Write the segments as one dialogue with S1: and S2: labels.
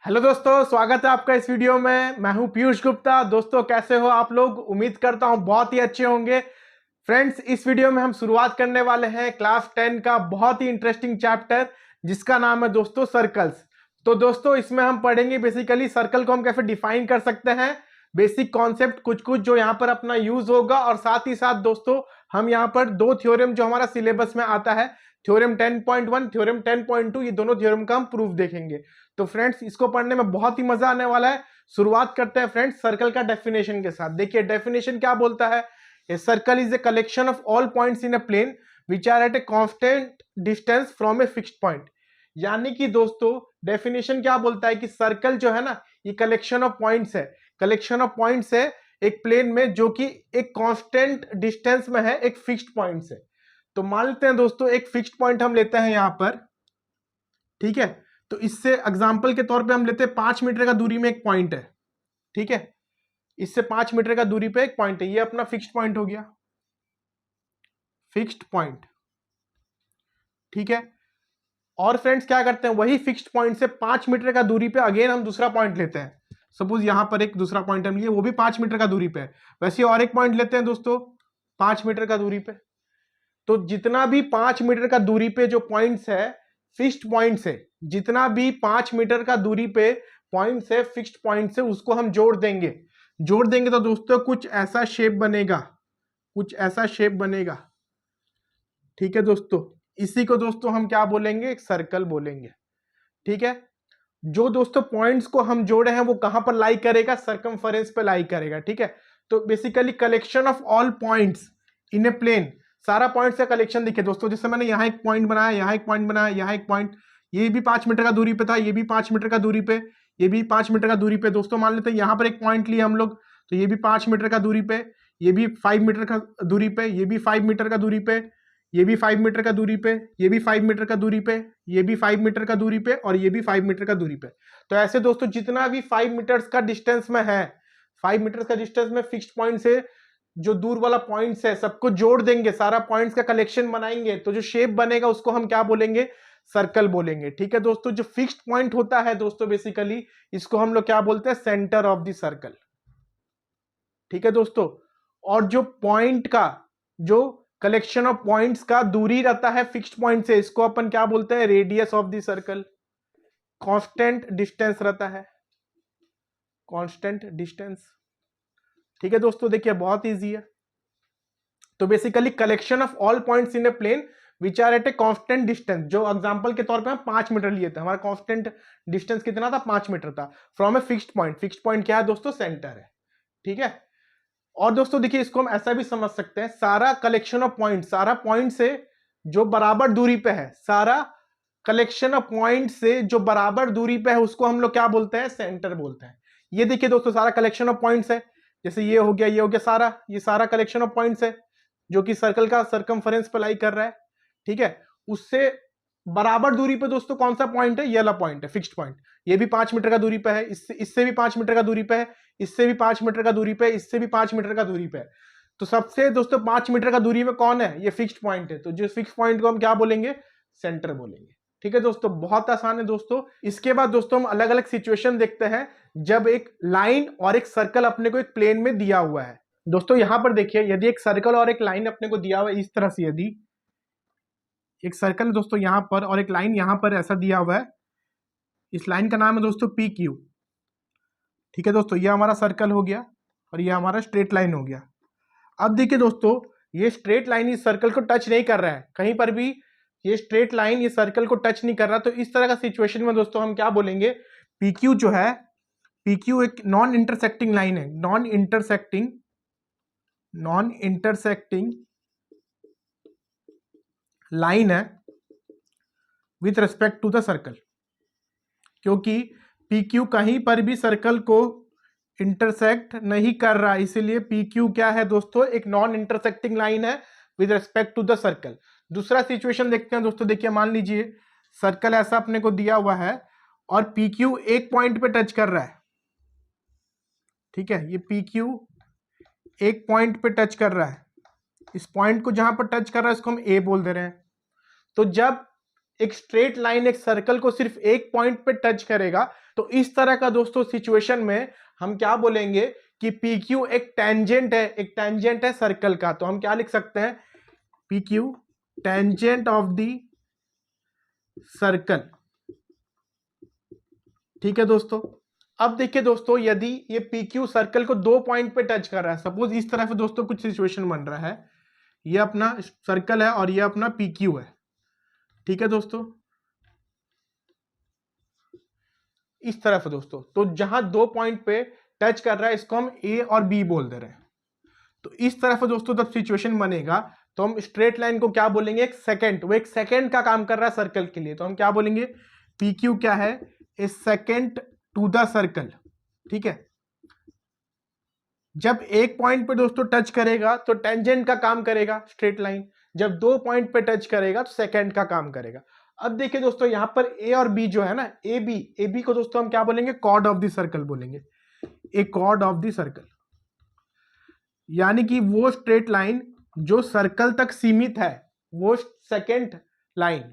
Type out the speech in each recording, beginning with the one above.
S1: Hello दोस्तों, स्वागत है आपका इस वीडियो में। मैं हूं पीयूष गुप्ता। दोस्तों कैसे हो आप लोग? उम्मीद करता हूं बहुत ही अच्छे होंगे। फ्रेंड्स, इस वीडियो में हम शुरुआत करने वाले हैं क्लास 10 का बहुत ही इंटरेस्टिंग चैप्टर, जिसका नाम है दोस्तों सर्कल्स। तो दोस्तों इसमें हम पढ़ेंगे बेसिकली सर्कल को हम कैसे डिफाइन कर सकते हैं, बेसिक कॉन्सेप्ट कुछ कुछ जो यहाँ पर अपना यूज होगा, और साथ ही साथ दोस्तों हम यहाँ पर दो थ्योरम जो हमारा सिलेबस में आता है, थ्योरम 10.1, थ्योरम 10.2, ये दोनों थ्योरम का हम प्रूफ देखेंगे। तो फ्रेंड्स इसको पढ़ने में बहुत ही मजा आने वाला है। शुरुआत करते हैं फ्रेंड्स सर्कल का डेफिनेशन के साथ। देखिए डेफिनेशन क्या बोलता है, a circle is a collection of all points in a plane which are at a constant distance from a fixed point. यानी कि दोस्तों डेफिनेशन क्या बोलता है कि सर्कल जो है ना, ये कलेक्शन ऑफ पॉइंट्स है, कलेक्शन ऑफ पॉइंट्स है एक प्लेन में, जो कि एक कांस्टेंट डिस्टेंस में है एक फिक्स्ड पॉइंट से। तो मान लेते हैं दोस्तों एक फिक्स्ड पॉइंट हम लेते हैं यहां पर, ठीक है। तो इससे एग्जांपल के तौर पे हम लेते हैं 5 मीटर का दूरी में एक पॉइंट है, ठीक है। इससे 5 मीटर का दूरी पे एक पॉइंट है, ये अपना फिक्स्ड पॉइंट हो गया, फिक्स्ड पॉइंट, ठीक है। और फ्रेंड्स क्या करते हैं, वही फिक्स्ड पॉइंट से 5 मीटर का दूरी पे अगेन हम दूसरा पॉइंट लेते हैं। सपोज यहां पर एक दूसरा पॉइंट हम लिए, वो भी 5 मीटर का दूरी पे है। वैसे और एक पॉइंट लेते हैं दोस्तों 5 मीटर का दूरी पे। तो जितना भी 5 मीटर का दूरी पे जो पॉइंट्स है फिक्स्ड पॉइंट से, जितना भी 5 मीटर का दूरी पे पॉइंट्स है फिक्स्ड पॉइंट से, उसको हम जोड़ देंगे। जोड़ देंगे तो दोस्तों कुछ ऐसा शेप बनेगा, कुछ ऐसा शेप बनेगा, ठीक है दोस्तों। इसी को दोस्तों हम क्या बोलेंगे, एक सर्कल बोलेंगे, ठीक है। जो दोस्तों पॉइंट्स को हम जोड़े हैं वो कहां पर लाई करेगा, सर्कमफरेंस पे लाई करेगा, ठीक है। तो basically collection of all points in a plane, सारा पॉइंट्स का कलेक्शन। देखिए दोस्तों जैसे मैंने यहाँ एक पॉइंट बनाया, यहाँ एक पॉइंट बनाया, यहाँ एक पॉइंट, ये भी 5 मीटर का दूरी पे था, ये भी 5 मीटर का दूरी पे, ये भी 5 मीटर का दूरी पे। दोस्तों मान लेते हैं यहाँ पर एक पॉइंट लिया हम लोग, तो ये भी 5 मीटर का दूरी पे, ये भी 5 मीटर का दूरी पे, ये भी 5 मीटर का दूरी पे, ये भी 5 मीटर का दूरी पे, ये भी 5 मीटर का दूरी पे, ये भी 5 मीटर का दूरी पे, और ये भी 5 मीटर का दूरी पे। तो ऐसे दोस्तों जितना भी 5 मीटर्स का डिस्टेंस में है, 5 मीटर्स का डिस्टेंस में फिक्स्ड पॉइंट से जो दूर वाला पॉइंट्स है सबको जोड़ देंगे, सारा पॉइंट्स का कलेक्शन बनाएंगे, तो जो शेप बनेगा उसको हम क्या बोलेंगे, सर्कल बोलेंगे, ठीक है दोस्तों। जो फिक्स्ड पॉइंट होता है दोस्तों बेसिकली इसको हम लोग क्या बोलते हैं, सेंटर ऑफ द सर्कल, ठीक है दोस्तों। और जो पॉइंट का, जो कलेक्शन ऑफ पॉइंट्स का दूरी रहता है फिक्स्ड पॉइंट से, इसको अपन क्या बोलते हैं, radius of the circle. Constant distance रहता है, कांस्टेंट डिस्टेंस, ठीक है दोस्तों। देखिए बहुत इजी है। तो basically collection of all points in a plane which are at a constant distance, जो एग्जांपल के तौर पे हम 5 मीटर लिए थे, हमारा कांस्टेंट डिस्टेंस कितना था, 5 मीटर था, from a fixed point. Fixed point क्या है दोस्तों, सेंटर है, ठीक है। और दोस्तों देखिए इसको हम ऐसा भी समझ सकते हैं, सारा कलेक्शन ऑफ पॉइंट, सारा पॉइंट से जो बराबर दूरी पे है, सारा कलेक्शन ऑफ पॉइंट से जो बराबर दूरी पे है उसको हम लोग क्या बोलते हैं, सेंटर बोलते हैं। ये देखिए दोस्तों सारा कलेक्शन ऑफ पॉइंट्स है, जैसे ये हो गया, ये हो गया, सारा ये सारा कलेक्शन ऑफ पॉइंट्स है जो कि सर्कल का सर्कमफरेंस पे लाई कर रहा है, ठीक है। उससे बराबर दूरी पे दोस्तों कौन सा पॉइंट है, ये वाला पॉइंट है, फिक्स्ड पॉइंट। ये भी 5 मीटर का दूरी पे है, इससे भी 5 मीटर का दूरी पे है, इससे भी 5 मीटर का दूरी पे, इससे भी 5 मीटर का दूरी पे है। तो सबसे दोस्तों 5 मीटर का दूरी में कौन है, ये फिक्स्ड पॉइंट है। तो जो फिक्स्ड पॉइंट को हम क्या बोलेंगे, सेंटर बोलेंगे, ठीक है दोस्तों। बहुत आसान है दोस्तों। इसके बाद दोस्तों हम अलग अलग सिचुएशन देखते हैं जब एक लाइन और एक सर्कल अपने को एक प्लेन में दिया हुआ है। दोस्तों यहां पर देखिए, यदि एक सर्कल और एक लाइन अपने को दिया हुआ है इस तरह से, यदि एक सर्कल है दोस्तों यहां पर और एक लाइन यहां पर ऐसा दिया हुआ है, इस लाइन का नाम है दोस्तों पी क्यू, ठीक है दोस्तों। ये हमारा सर्कल हो गया और ये हमारा स्ट्रेट लाइन हो गया। अब देखिए दोस्तों ये स्ट्रेट लाइन इस सर्कल को टच नहीं कर रहा है, कहीं पर भी ये स्ट्रेट लाइन ये सर्कल को टच नहीं कर रहा। तो इस तरह का सिचुएशन में दोस्तों हम क्या बोलेंगे, पी क्यू जो है, पी क्यू एक नॉन इंटरसेक्टिंग लाइन है, नॉन इंटरसेक्टिंग लाइन है with respect to the circle, क्योंकि पी क्यू कहीं पर भी सर्कल को इंटरसेक्ट नहीं कर रहा, इसीलिए पी क्यू क्या है दोस्तों, एक नॉन इंटरसेक्टिंग लाइन है with respect to the circle. दूसरा सिचुएशन देखते हैं दोस्तों। देखिए मान लीजिए सर्कल ऐसा अपने को दिया हुआ है और पी क्यू एक पॉइंट पे टच कर रहा है, ठीक है। ये पी क्यू एक पॉइंट पे टच कर रहा है, इस पॉइंट को जहां पर टच कर रहा है इसको हम ए बोल दे रहे हैं। तो जब एक स्ट्रेट लाइन एक सर्कल को सिर्फ एक पॉइंट पे टच करेगा तो इस तरह का दोस्तों सिचुएशन में हम क्या बोलेंगे कि पी क्यू एक टेंजेंट है सर्कल का। तो हम क्या लिख सकते हैं, P Q tangent of the circle. ठीक है दोस्तों। अब देखिए दोस्तों, यदि ये पी क्यू सर्कल को 2 पॉइंट पे टच कर रहा है, सपोज इस तरह से दोस्तों कुछ सिचुएशन बन रहा है, ये अपना सर्कल है और ये अपना पी क्यू है। ठीक है दोस्तों, इस तरह से दोस्तों, तो जहां 2 पॉइंट पे टच कर रहा है इसको हम ए और बी बोल दे रहे हैं। तो इस तरह से दोस्तों जब सिचुएशन बनेगा तो हम स्ट्रेट लाइन को क्या बोलेंगे, एक सेकंड, वो एक सेकंड का काम कर रहा है सर्कल के लिए, तो हम क्या बोलेंगे, पी क्यू क्या है, ए सेकंड टू द सर्कल। ठीक है, जब एक पॉइंट पे दोस्तों टच करेगा तो टेंजेंट का काम करेगा स्ट्रेट लाइन, जब 2 पॉइंट पे टच करेगा तो सेकंड का काम करेगा। अब देखिए दोस्तों, यहां पर ए और बी जो है ना, ए बी को दोस्तों हम क्या बोलेंगे, कॉर्ड ऑफ द सर्कल बोलेंगे, ए कॉर्ड ऑफ द सर्कल। यानी कि वो स्ट्रेट लाइन जो सर्कल तक सीमित है, वो सेकंड लाइन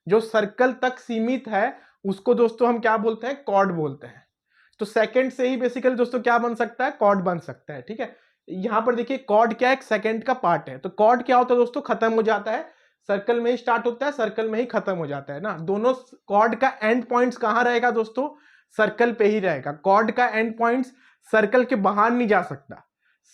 S1: जो सर्कल तक सीमित है उसको दोस्तों हम क्या बोलते हैं, कॉर्ड बोलते हैं। तो सेकंड से ही बेसिकली दोस्तों क्या बन सकता है, कॉर्ड बन सकता है। ठीक है, यहां पर देखिए कॉर्ड क्या है, एक सेकंड का पार्ट है। तो कॉर्ड क्या होता है दोस्तों, खत्म हो जाता है, सर्कल में ही स्टार्ट होता है, सर्कल में ही खत्म हो जाता है ना। दोनों कॉर्ड का एंड पॉइंट्स कहां रहेगा दोस्तों, सर्कल पे ही रहेगा। कॉर्ड का एंड पॉइंट्स सर्कल के बाहर नहीं जा सकता,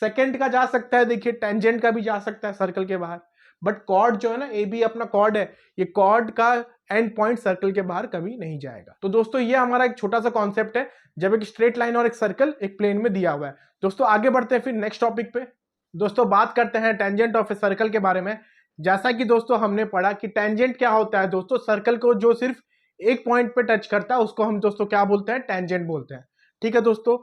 S1: सेकंड का जा सकता है, देखिए टेंजेंट का भी जा सकता है सर्कल के बाहर, बट कॉर्ड जो है ना, ए बी अपना कॉर्ड है, ये कॉर्ड का एंड पॉइंट सर्कल के बाहर कभी नहीं जाएगा। तो दोस्तों ये हमारा एक छोटा सा कॉन्सेप्ट है, जब एक स्ट्रेट लाइन और एक सर्कल एक प्लेन में दिया हुआ है। दोस्तों आगे बढ़ते हैं फिर नेक्स्ट टॉपिक पे। दोस्तों बात करते हैं टेंजेंट ऑफ ए सर्कल के बारे में। जैसा कि दोस्तों हमने पढ़ा कि टेंजेंट क्या होता है दोस्तों, सर्कल को जो सिर्फ एक पॉइंट पे टच करता है उसको हम दोस्तों क्या बोलते हैं, टेंजेंट बोलते हैं। ठीक है दोस्तों,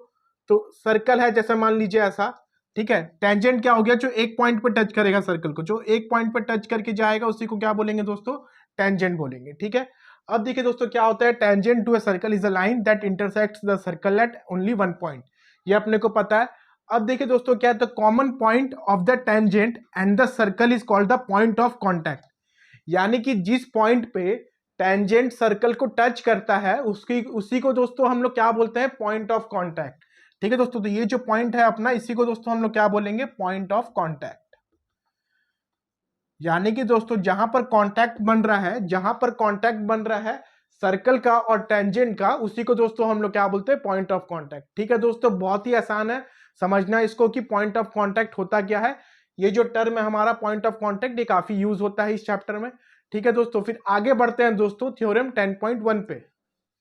S1: तो सर्कल है जैसे मान लीजिए ऐसा, ठीक है, टेंजेंट क्या हो गया, जो एक पॉइंट पे टच करेगा सर्कल को, जो एक पॉइंट पे टच करके जाएगा उसी को क्या बोलेंगे दोस्तों, टेंजेंट बोलेंगे। ठीक है, अब देखिए दोस्तों क्या होता है, tangent to a circle is a line that intersects the circle at only one point. ये अपने को पता है। अब देखिए दोस्तों क्या है, the common point of the tangent and the circle is called the point of contact. यानी कि जिस पॉइंट पे टेंजेंट सर्कल को टच करता है उसी को दोस्तों हम लोग क्या बोलते हैं, पॉइंट ऑफ कॉन्टैक्ट। ठीक है दोस्तों, तो ये जो पॉइंट है अपना, इसी को दोस्तों हम लोग क्या बोलेंगे, पॉइंट ऑफ कॉन्टैक्ट। यानी कि दोस्तों जहां पर कांटेक्ट बन रहा है सर्कल का और टेंजेंट का, उसी को दोस्तों हम लोग क्या बोलते हैं, पॉइंट ऑफ कांटेक्ट। ठीक है दोस्तों, बहुत ही आसान है समझना इसको कि पॉइंट ऑफ कांटेक्ट होता क्या है। ये जो टर्म है हमारा पॉइंट ऑफ कांटेक्ट, ये काफी यूज होता है इस चैप्टर में। ठीक है दोस्तों, फिर आगे बढ़ते हैं दोस्तों थ्योरम 10.1 पे।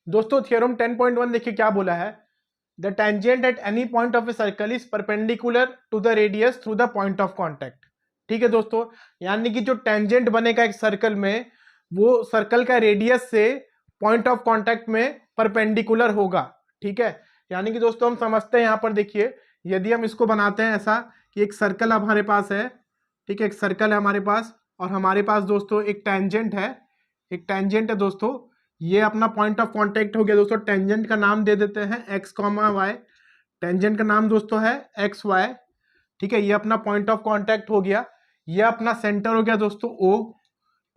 S1: दोस्तों थ्योरम 10.1 देखिए क्या बोला है, the tangent at any point of a circle is perpendicular to the radius through the point of contact. ठीक है दोस्तों, यानी कि जो टेंजेंट बनेगा एक सर्कल में, वो सर्कल का रेडियस से पॉइंट ऑफ कांटेक्ट में परपेंडिकुलर होगा। ठीक है, यानी कि दोस्तों हम समझते हैं, यहां पर देखिए, यदि हम इसको बनाते हैं ऐसा कि एक सर्कल हमारे पास है, ठीक है, एक सर्कल है हमारे पास और हमारे पास दोस्तों एक टेंजेंट है दोस्तों, ये अपना पॉइंट ऑफ कांटेक्ट हो गया दोस्तों। टेंजेंट का नाम दे देते हैं एक्स कॉमा वाई, टेंजेंट का नाम दोस्तों है एक्स वाई। ठीक है, ये अपना पॉइंट ऑफ कांटेक्ट हो गया, ये अपना सेंटर हो गया दोस्तों ओ।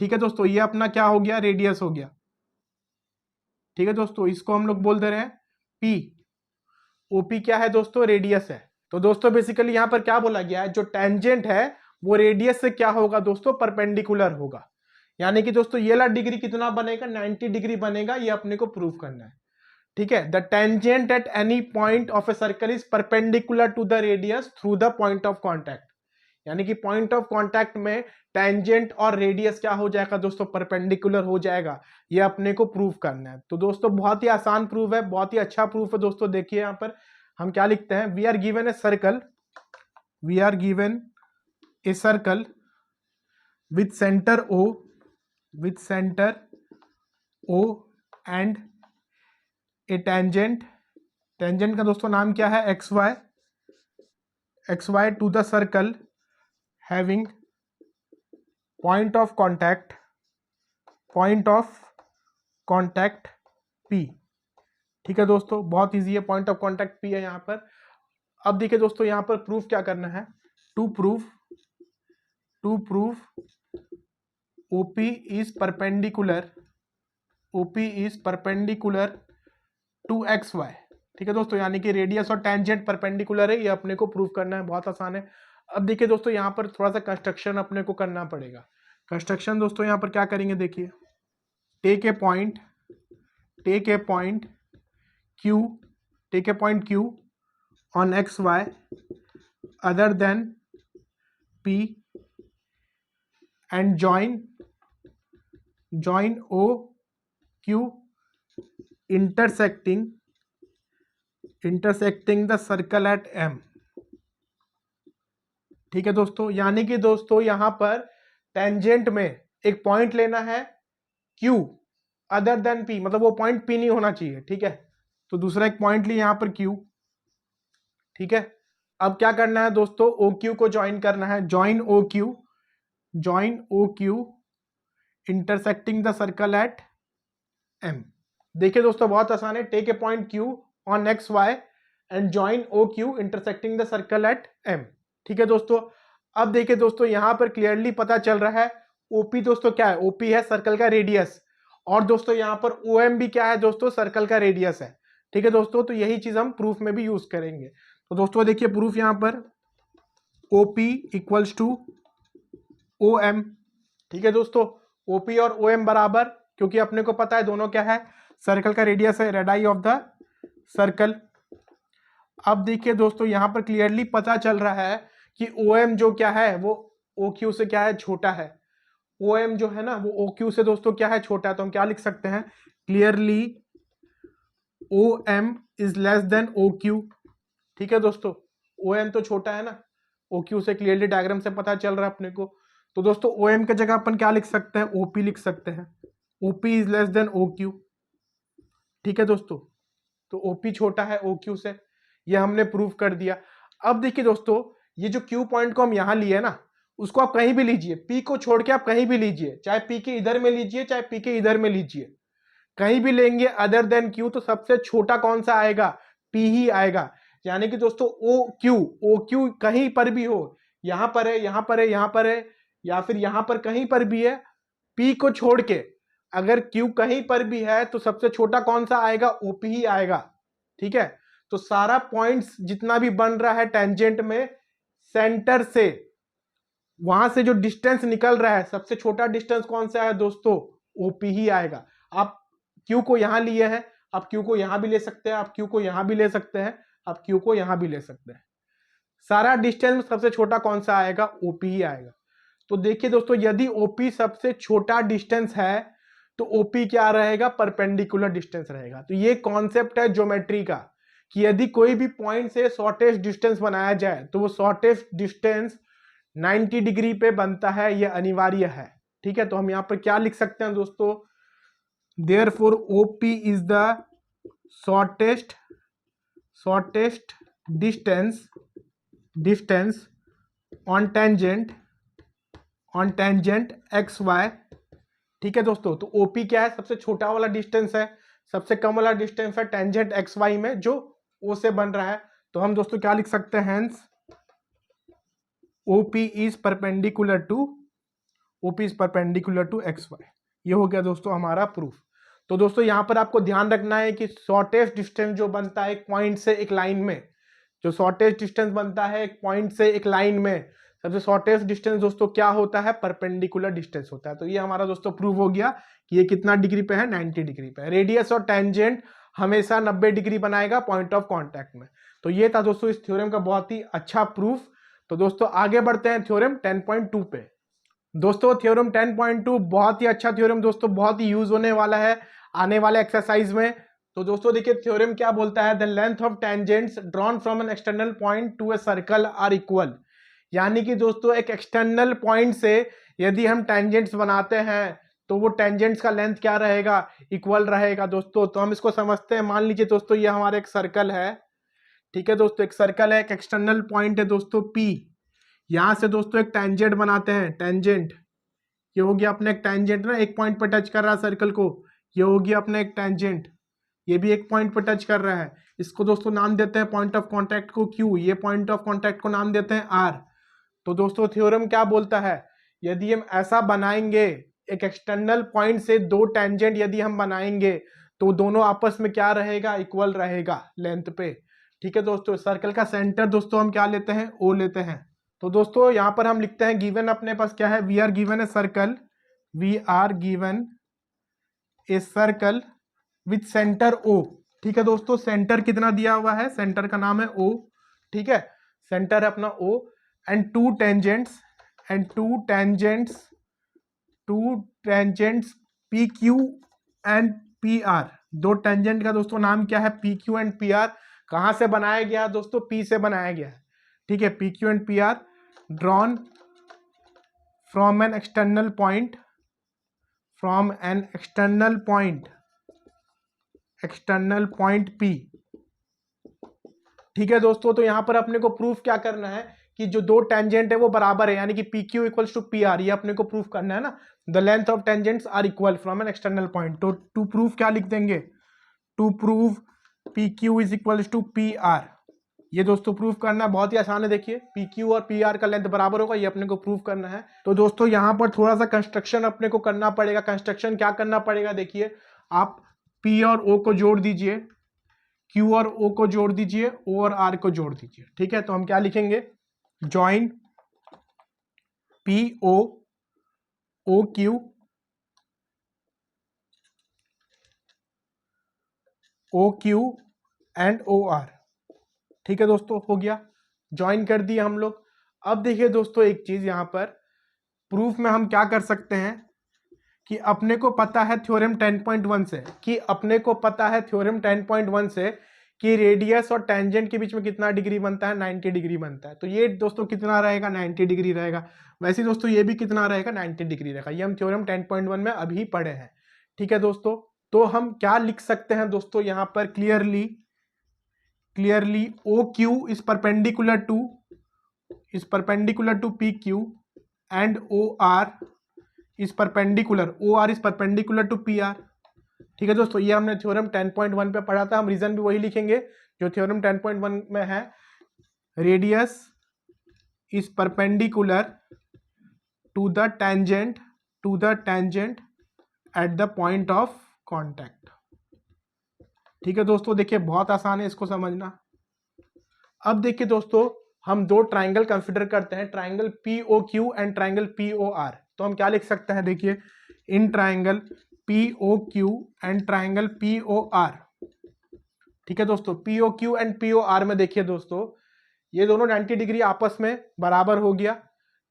S1: ठीक है दोस्तों, ये अपना क्या हो गया, रेडियस हो गया। ठीक है दोस्तों, इसको हम लोग बोल दे रहे हैं पी। ओपी क्या है दोस्तों, रेडियस है। तो दोस्तों बेसिकली यहां पर क्या बोला गया है, जो टेंजेंट है वो रेडियस से क्या होगा दोस्तों, परपेंडिकुलर होगा। यानी कि दोस्तों ये वाला डिग्री कितना बनेगा, 90 डिग्री बनेगा, ये अपने को प्रूव करना है। ठीक है, the tangent at any point of a circle is perpendicular to the radius through the point of contact. यानी कि पॉइंट ऑफ कांटेक्ट में टेंजेंट और रेडियस क्या हो जाएगा दोस्तों, परपेंडिकुलर हो जाएगा। ये अपने को प्रूव करना है। तो दोस्तों बहुत ही आसान प्रूफ है, बहुत ही अच्छा प्रूफ है दोस्तों। देखिए यहां पर हम क्या लिखते हैं, we are given a circle with centre O and a tangent का दोस्तों नाम क्या है, X Y to the circle having point of contact P. ठीक है दोस्तों, बहुत इजी है, पॉइंट ऑफ कॉन्टैक्ट पी है यहां पर। अब देखिए दोस्तों यहां पर प्रूफ क्या करना है, to proof OP is perpendicular 2xy। ठीक है दोस्तों, यानी कि रेडियस और टेंजेंट परपेंडिकुलर है, ये अपने को प्रूव करना है, बहुत आसान है। अब देखिए दोस्तों, यहाँ पर थोड़ा सा कंस्ट्रक्शन अपने को करना पड़ेगा। कंस्ट्रक्शन दोस्तों यहाँ पर क्या करेंगे, देखिए, take A point Q on XY other than P and join OQ intersecting the circle at M। ठीक है दोस्तों, यानी कि दोस्तों यहां पर टेंजेंट में एक पॉइंट लेना है Q अदर देन P, मतलब वो पॉइंट P नहीं होना चाहिए। ठीक है, तो दूसरा एक पॉइंट ली यहां पर Q। ठीक है, अब क्या करना है दोस्तों, OQ को ज्वाइन करना है, join OQ intersecting the circle at M। देखिए दोस्तों, बहुत आसान है, टेक ए point Q on XY and join OQ intersecting the circle at M। ठीक है दोस्तों, अब देखिए दोस्तों, यहां पर क्लियरली पता चल रहा है OP दोस्तों क्या है, OP है सर्कल का रेडियस, और दोस्तों यहां पर OM भी क्या है दोस्तों, सर्कल का रेडियस है। ठीक है दोस्तों, तो यही चीज हम प्रूफ में भी यूज करेंगे। तो दोस्तों देखिए प्रूफ यहां पर OP इक्वल्स टू OM। ठीक है दोस्तों, OP और OM बराबर, क्योंकि अपने को पता है दोनों क्या है, सर्कल का रेडियस है, रेडाई ऑफ द सर्कल। अब देखिए दोस्तों, यहां पर क्लियरली पता चल रहा है कि OM जो क्या है वो OQ से क्या है, छोटा है। OM जो है ना वो OQ से दोस्तों क्या है, छोटा है। तो हम क्या लिख सकते हैं, clearly OM is less than OQ। ठीक है दोस्तों, OM तो छोटा है ना OQ से, क्लियरली डायग्राम से पता चल रहा है अपने को। तो दोस्तों OM की जगह अपन क्या लिख सकते हैं, OP लिख सकते हैं, OP is less than OQ। ठीक है दोस्तों, तो OP छोटा है OQ से, ये हमने प्रूव कर दिया। अब देखिए दोस्तों, ये जो Q पॉइंट को हम यहां लिए ना, उसको आप कहीं भी लीजिए, P को छोड़ के आप कहीं भी लीजिए, चाहे P के इधर में लीजिए चाहे P के इधर में लीजिए, कहीं भी लेंगे अदर देन Q, तो सबसे छोटा कौन सा आएगा, P ही आएगा। यानी कि दोस्तों OQ कहीं पर भी हो, यहां पर है, यहां पर है, यहां पर है, या फिर यहां पर कहीं पर भी है, P को छोड़ के अगर Q कहीं पर भी है तो सबसे छोटा कौन सा आएगा, OP ही आएगा। ठीक है, तो सारा पॉइंट्स जितना भी बन रहा है टेंजेंट में, सेंटर से वहां से जो डिस्टेंस निकल रहा है, सबसे छोटा डिस्टेंस कौन सा है दोस्तों, OP ही आएगा। आप Q को यहां लिए हैं, आप Q को यहां भी ले सकते हैं, आप Q को यहां भी ले सकते हैं, आप Q को यहां भी ले सकते हैं। सारा डिस्टेंस सबसे छोटा कौन सा आएगा, OP ही आएगा। तो देखिए दोस्तों, यदि OP सबसे छोटा डिस्टेंस है तो OP क्या रहेगा, परपेंडिकुलर डिस्टेंस रहेगा। तो ये कॉन्सेप्ट है ज्योमेट्री का, कि यदि कोई भी पॉइंट से शॉर्टेस्ट डिस्टेंस बनाया जाए तो वो शॉर्टेस्ट डिस्टेंस 90 डिग्री पे बनता है, ये अनिवार्य है। ठीक है, तो हम यहां पर क्या लिख सकते हैं दोस्तों, therefore OP is the shortest distance on tangent XY। ठीक है दोस्तों, तो OP क्या है, सबसे छोटा वाला डिस्टेंस है, सबसे कम वाला डिस्टेंस है टेंजेंट XY में जो O से बन रहा है। तो हम दोस्तों क्या लिख सकते हैं, hence OP is perpendicular to XY। ये हो गया दोस्तों हमारा प्रूफ। तो दोस्तों यहां पर आपको ध्यान रखना है कि शॉर्टेस्ट डिस्टेंस जो बनता है एक पॉइंट से एक लाइन में, जो शॉर्टेस्ट डिस्टेंस बनता है एक पॉइंट से एक लाइन में, सबसे शॉर्टेस्ट डिस्टेंस दोस्तों क्या होता है, परपेंडिकुलर डिस्टेंस होता है। तो ये हमारा दोस्तों प्रूव हो गया कि ये कितना डिग्री पे है, 90 डिग्री पे। रेडियस और टेंजेंट हमेशा 90 डिग्री बनाएगा पॉइंट ऑफ कॉन्टैक्ट में। तो ये था दोस्तों इस थ्योरम का बहुत ही अच्छा प्रूफ। तो दोस्तों आगे बढ़ते हैं थ्योरम 10.2 पे। दोस्तों थ्योरम 10.2 बहुत ही अच्छा थ्योरम दोस्तों, बहुत ही यूज होने वाला है आने वाले एक्सरसाइज में। तो दोस्तों देखिए थ्योरम क्या बोलता है, the length of tangents drawn from an external point to a circle are equal. यानी कि दोस्तों एक एक्सटर्नल पॉइंट से यदि हम टेंजेंट्स बनाते हैं तो वो टेंजेंट्स का लेंथ क्या रहेगा, इक्वल रहेगा दोस्तों। तो हम इसको समझते हैं, मान लीजिए दोस्तों ये हमारा एक सर्कल है। ठीक है दोस्तों, एक सर्कल है, एक एक्सटर्नल पॉइंट है दोस्तों P। यहां से दोस्तों एक टेंजेंट बनाते हैं, टेंजेंट, ये हो गया अपने एक टेंजेंट ना, एक पॉइंट पर टच कर रहा है सर्कल को, ये हो गया अपने एक टेंजेंट, ये भी एक पॉइंट पर टच कर रहा है। इसको दोस्तों नाम देते हैं पॉइंट ऑफ कांटेक्ट को Q, ये पॉइंट ऑफ कांटेक्ट को नाम देते हैं R। तो दोस्तों थ्योरम क्या बोलता है, यदि हम ऐसा बनाएंगे, एक एक्सटर्नल पॉइंट से दो टेंजेंट यदि हम बनाएंगे तो दोनों आपस में क्या रहेगा, इक्वल रहेगा लेंथ पे। ठीक है दोस्तों, सर्कल का सेंटर दोस्तों हम क्या लेते हैं, ओ लेते हैं। तो दोस्तों यहां पर हम लिखते हैं गिवन अपने पास क्या है, we are given a circle, we are given a circle with centre O. ठीक है दोस्तों, सेंटर कितना दिया हुआ है, सेंटर का नाम है ओ। ठीक है, सेंटर है अपना O, and two tangents, and two tangents P Q and P R. दो टेंजेंट का दोस्तों नाम क्या है, P Q and P R. कहां से बनाया गया दोस्तों, पी से बनाया गया है। ठीक है, P Q and P are drawn from an external point, from an external point P. ठीक है दोस्तों, तो यहां पर अपने को प्रूफ क्या करना है कि जो दो टेंजेंट है वो बराबर है, यानी कि P Q equals to P R, ये अपने को प्रूफ करना है ना। The length of tangents are equal from an external point. तो टू प्रूफ क्या लिख देंगे, to prove P Q is equals to P R. ये दोस्तों प्रूफ करना बहुत ही आसान है। देखिए पी क्यू और पी आर का लेंथ बराबर होगा, ये अपने को प्रूफ करना है। तो दोस्तों यहाँ पर थोड़ा सा कंस्ट्रक्शन अपने को करना पड़ेगा। कंस्ट्रक्शन क्या करना पड़ेगा, देखिए आप पी और ओ को जोड़ दीजिए, क्यू और ओ को जोड़ दीजिए, ओ और आर को जोड़ दीजिए। ठीक है, तो हम क्या लिखेंगे, join P O Q and O R. ठीक है दोस्तों, हो गया, ज्वाइन कर दिया हम लोग। अब देखिए दोस्तों एक चीज यहां पर प्रूफ में हम क्या कर सकते हैं कि अपने को पता है थ्योरम 10.1 से, कि अपने को पता है थ्योरम 10.1 से कि रेडियस और टेंजेंट के बीच में कितना डिग्री बनता है, 90 डिग्री बनता है। तो ये दोस्तों कितना रहेगा, 90 डिग्री रहेगा। वैसे दोस्तों ये भी कितना रहेगा, 90 डिग्री रहेगा। ये हम थ्योरम 10.1 में अभी पढ़े हैं। ठीक है दोस्तों, तो हम क्या लिख सकते हैं दोस्तों यहाँ पर clearly O Q is perpendicular to P Q and O R is perpendicular to P R. ठीक है दोस्तों, ये हमने थ्योरम 10.1 पे पढ़ा था। हम रीजन भी वही लिखेंगे जो थ्योरम 10.1 में है, radius is perpendicular to the tangent at the point of contact. ठीक है दोस्तों, देखिए बहुत आसान है इसको समझना। अब देखिए दोस्तों हम दो ट्राइंगल कंसिडर करते हैं, triangle P O Q and triangle P O R. तो हम क्या लिख सकते हैं, देखिए in triangle P O Q and triangle P O R. ठीक है दोस्तों, P O Q and P O R में देखिए दोस्तों ये दोनों 90 डिग्री आपस में बराबर हो गया।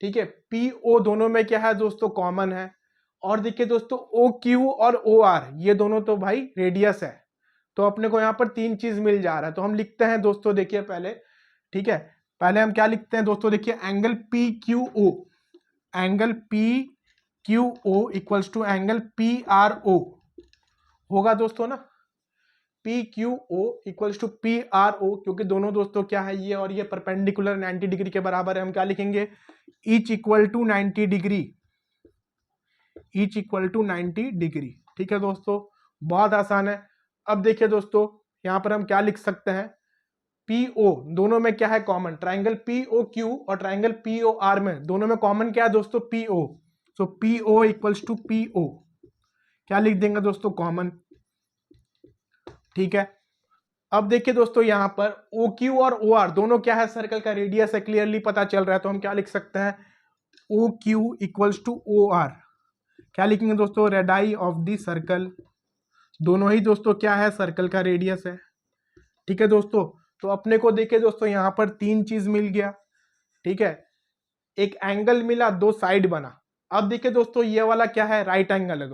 S1: ठीक है, पी ओ दोनों में क्या है दोस्तों, कॉमन है। और देखिए दोस्तों ओ क्यू और ओ आर ये दोनों तो भाई रेडियस है, तो अपने को यहाँ पर तीन चीज मिल जा रहा है। तो हम लिखते हैं दोस्तों, देखिए पहले, ठीक है, पहले हम क्या लिखते हैं दोस्तों, देखिए angle P Q O equals to angle P R O होगा दोस्तों ना। P Q O equals to P R O, क्योंकि दोनों दोस्तों क्या है, ये और ये परपेंडिकुलर 90 डिग्री के बराबर है। हम क्या लिखेंगे, ईच इक्वल टू 90 डिग्री। ठीक है दोस्तों, बहुत आसान है। अब देखिए दोस्तों यहां पर हम क्या लिख सकते हैं, पी ओ दोनों में क्या है common, triangle P O Q और ट्राइंगल पी ओ आर में दोनों में कॉमन क्या है दोस्तों, P O. So P O equals to P O, क्या लिख देंगे दोस्तों, कॉमन। ठीक है, अब देखिए दोस्तों यहां पर ओ क्यू और ओ आर दोनों क्या है, सर्कल का रेडियस है, क्लियरली पता चल रहा है। तो हम क्या लिख सकते हैं, O Q equals to O R. क्या लिखेंगे दोस्तों, रेडाई ऑफ द सर्कल। दोनों ही दोस्तों क्या है, सर्कल का रेडियस है। ठीक है दोस्तों, तो अपने को देखिए दोस्तों यहां पर तीन चीज मिल गया। ठीक है, एक एंगल मिला, दो साइड बना। अब देखिए दोस्तों ये वाला क्या है, राइट एंगल है,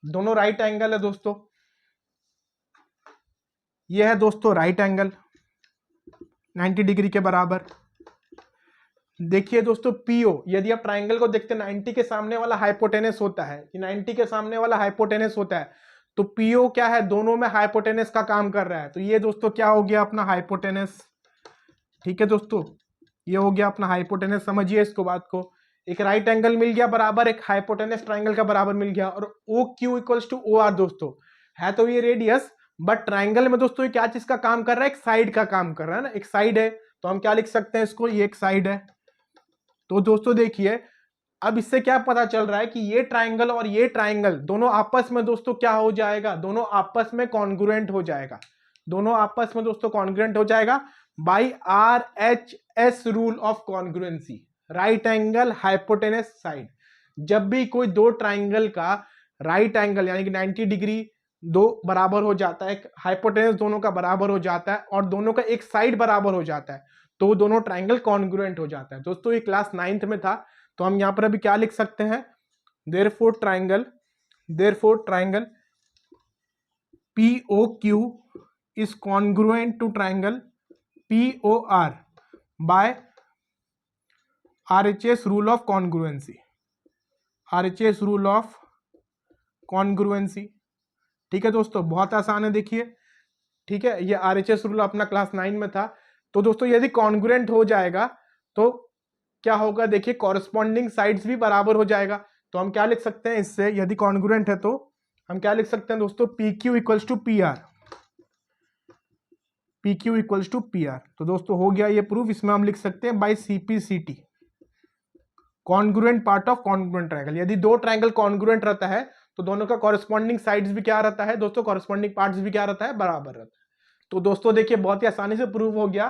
S1: दोनों राइट एंगल है दोस्तों। ये है दोस्तों राइट एंगल 90 डिग्री के बराबर। देखिए दोस्तों पीओ, यदि आप ट्राइंगल को देखते हैं 90 के सामने वाला हाइपोटेनस होता है, कि 90 के सामने वाला हाइपोटेनस होता है, तो पीओ क्या है, दोनों में हाइपोटेनस का काम कर रहा है। तो ये दोस्तों क्या हो गया, अपना हाइपोटेनस। ठीक है दोस्तों, ये हो गया अपना हाइपोटेनस। समझिए इसको बात को, एक राइट एंगल मिल गया बराबर, एक हाइपोटेनस ट्राइंगल का बराबर मिल गया। और O Q equals to O R दोस्तों है तो ये रेडियस, बट ट्राइंगल में दोस्तों ये क्या चीज का काम कर रहा है, एक साइड का काम कर रहा है ना, एक साइड है। तो हम क्या लिख सकते हैं इसको, ये एक साइड है। तो दोस्तों देखिए अब इससे क्या पता चल रहा है कि ये ट्राइंगल और ये ट्राइंगल दोनों आपस में दोस्तों क्या हो जाएगा, दोनों आपस में कॉन्ग्रुएंट हो जाएगा, दोनों आपस में दोस्तों कॉन्ग्रुएंट हो जाएगा by RHS rule of congruency, right angle hypotenuse side. जब भी कोई दो ट्राइंगल का राइट एंगल यानी कि 90 डिग्री दो बराबर हो जाता है, हाइपोटेनस दोनों का बराबर हो जाता है और दोनों का एक साइड बराबर हो जाता है, तो दोनों ट्राइंगल कॉन्ग्रुएंट हो जाता है। दोस्तों ये क्लास 9th में था, तो हम यहां पर अभी क्या लिख सकते हैं, therefore triangle POQ is congruent to triangle POR by RHS rule of congruency, RHS rule of congruency। ठीक है दोस्तों, बहुत आसान है, देखिए ठीक है, ये RHS रूल अपना क्लास 9 में था। तो दोस्तों यदि कॉन्ग्रुएंट हो जाएगा तो क्या होगा, देखिए कॉरस्पॉन्डिंग साइड्स भी बराबर हो जाएगा। तो हम क्या लिख सकते हैं इससे, यदि कॉन्ग्रुएंट है तो हम क्या लिख सकते हैं दोस्तों, PQ equals to PR, PQ equals to PR। तो दोस्तों हो गया ये प्रूफ, इसमें हम लिख सकते हैं by CPCT, congruent part of congruent triangle. यदि दो ट्रायंगल कॉन्ग्रुएंट रहता है तो दोनों का कॉरस्पॉन्डिंग साइड्स भी क्या रहता है दोस्तों, कॉरस्पॉन्डिंग पार्ट्स भी क्या रहता है, बराबर रहता है। तो दोस्तों देखिए बहुत ही आसानी से प्रूव हो गया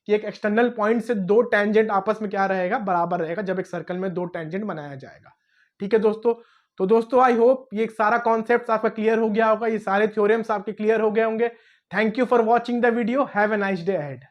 S1: कि एक एक्सटर्नल पॉइंट से दो टेंजेंट आपस में क्या रहेगा, बराबर रहेगा, जब एक सर्कल में दो टेंजेंट बनाया जाएगा। ठीक है दोस्तों, तो दोस्तों आई होप ये सारा कॉन्सेप्ट आपका क्लियर हो गया होगा, ये सारे थ्योरम्स आपके क्लियर हो गए होंगे। Thank you for watching the video, have a nice day ahead.